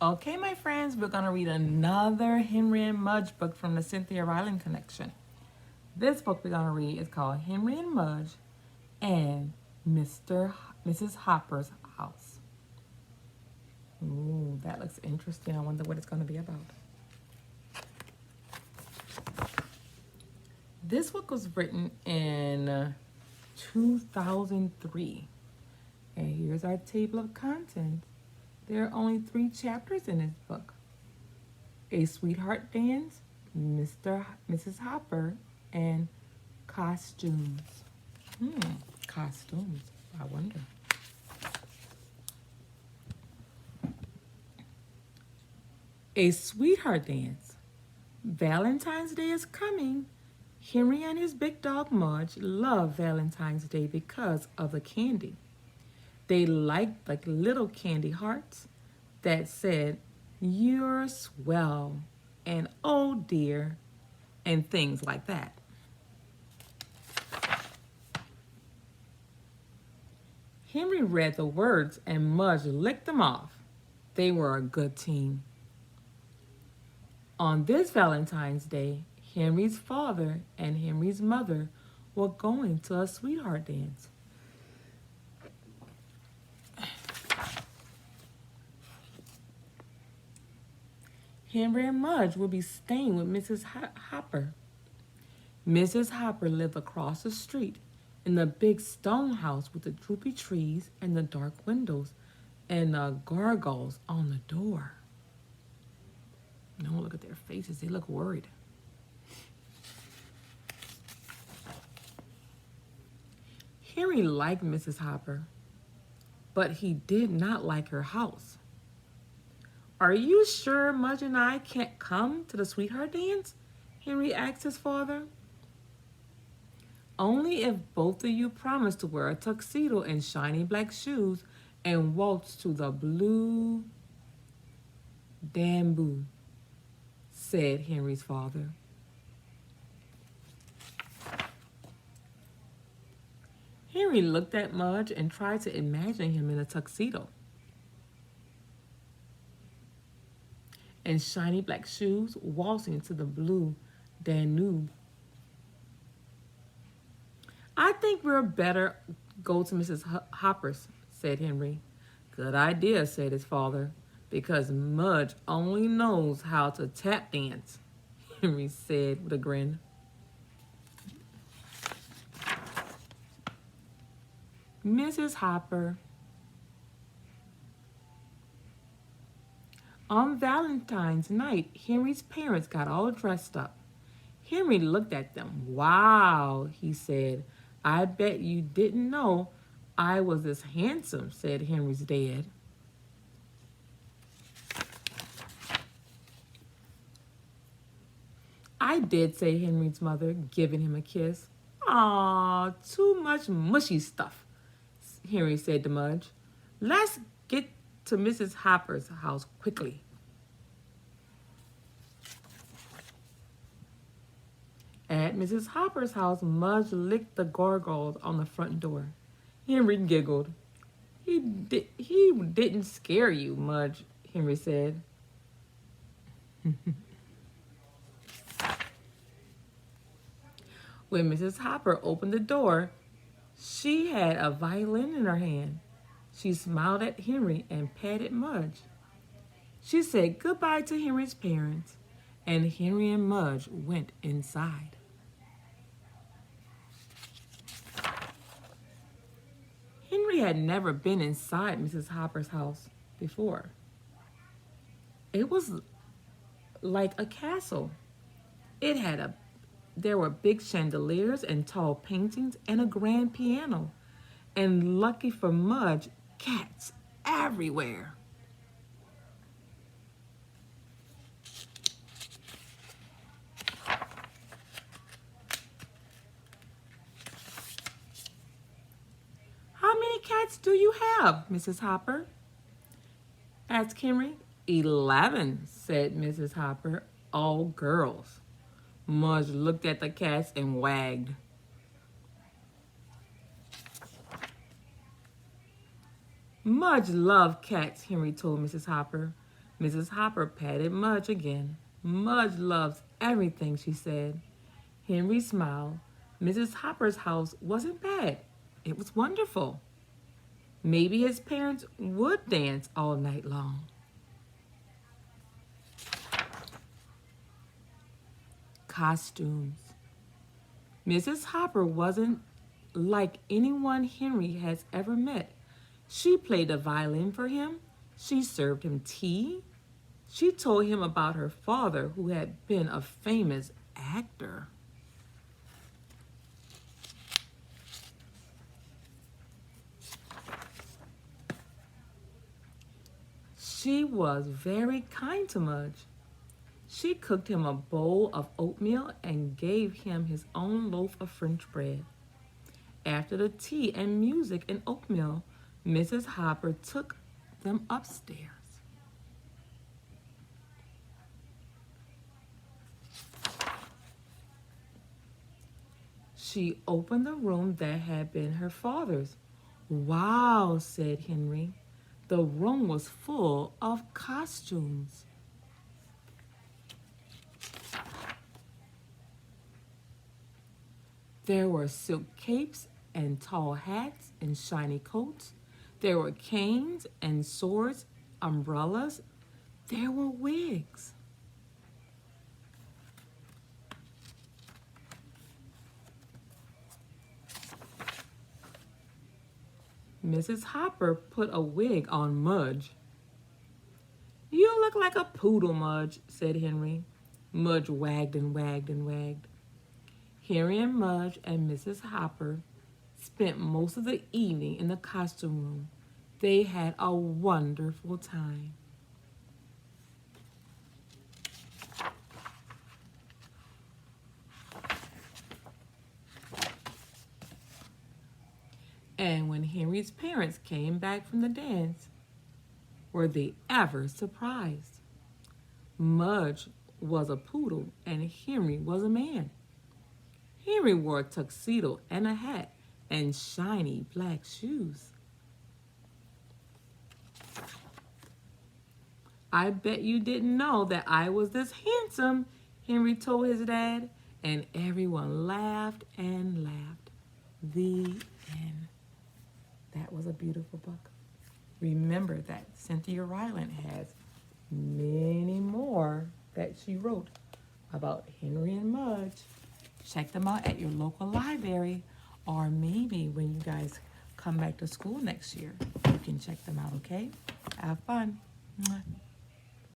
Okay, my friends, we're going to read another Henry and Mudge book from the Cynthia Rylant collection. This book we're going to read is called Henry and Mudge and Mrs. Hopper's House. Ooh, that looks interesting. I wonder what it's going to be about. This book was written in 2003. And here's our table of contents. There are only 3 chapters in this book. A Sweetheart Dance, Mrs. Hopper, and Costumes. Costumes, I wonder. A Sweetheart Dance. Valentine's Day is coming. Henry and his big dog Mudge love Valentine's Day because of the candy. They liked like little candy hearts that said, "You're swell," and "Oh dear," and things like that. Henry read the words and Mudge licked them off. They were a good team. On this Valentine's Day, Henry's father and Henry's mother were going to a sweetheart dance. Henry and Mudge would be staying with Mrs. Hopper. Mrs. Hopper lived across the street in the big stone house with the droopy trees and the dark windows and the gargoyles on the door. No, look at their faces. They look worried. Henry liked Mrs. Hopper, but he did not like her house. "Are you sure Mudge and I can't come to the sweetheart dance?" Henry asked his father. "Only if both of you promise to wear a tuxedo and shiny black shoes and waltz to the blue bamboo," said Henry's father. Henry looked at Mudge and tried to imagine him in a tuxedo and shiny black shoes waltzing to the blue Danube. "I think we're better go to Mrs. Hopper's," said Henry. "Good idea," said his father, "because Mudge only knows how to tap dance," Henry said with a grin. Mrs. Hopper. On Valentine's night, Henry's parents got all dressed up. Henry looked at them. "Wow," he said. "I bet you didn't know I was this handsome," said Henry's dad. "I did," said Henry's mother, giving him a kiss. "Aw, too much mushy stuff," Henry said to Mudge. "Let's get to Mrs. Hopper's house quickly." At Mrs. Hopper's house, Mudge licked the gargoyles on the front door. Henry giggled. He didn't scare you, Mudge," Henry said. When Mrs. Hopper opened the door, she had a violin in her hand. She smiled at Henry and patted Mudge. She said goodbye to Henry's parents, and Henry and Mudge went inside. Henry had never been inside Mrs. Hopper's house before. It was like a castle. There were big chandeliers and tall paintings and a grand piano. And lucky for Mudge, cats everywhere. "How many cats do you have, Mrs. Hopper?" asked Henry. 11, said Mrs. Hopper, "all girls." Mudge looked at the cats and wagged. Mudge loved cats, Henry told Mrs. Hopper. Mrs. Hopper patted Mudge again. Mudge loves everything, she said. Henry smiled. Mrs. Hopper's house wasn't bad. It was wonderful. Maybe his parents would dance all night long. Costumes. Mrs. Hopper wasn't like anyone Henry has ever met. She played the violin for him. She served him tea. She told him about her father, who had been a famous actor. She was very kind to Mudge. She cooked him a bowl of oatmeal and gave him his own loaf of French bread. After the tea and music and oatmeal, Mrs. Hopper took them upstairs. She opened the room that had been her father's. Wow, said Henry. The room was full of costumes. There were silk capes and tall hats and shiny coats. There were canes and swords, umbrellas. There were wigs. Mrs. Hopper put a wig on Mudge. You look like a poodle, Mudge, said Henry. Mudge wagged and wagged and wagged. Henry and Mudge and Mrs. Hopper spent most of the evening in the costume room. They had a wonderful time. And when Henry's parents came back from the dance, were they ever surprised? Mudge was a poodle and Henry was a man. Henry wore a tuxedo and a hat and shiny black shoes. I bet you didn't know that I was this handsome, Henry told his dad, and everyone laughed and laughed. The end. That was a beautiful book. Remember that Cynthia Rylant has many more that she wrote about Henry and Mudge. Check them out at your local library, or maybe when you guys come back to school next year, you can check them out, okay? Have fun. Mwah.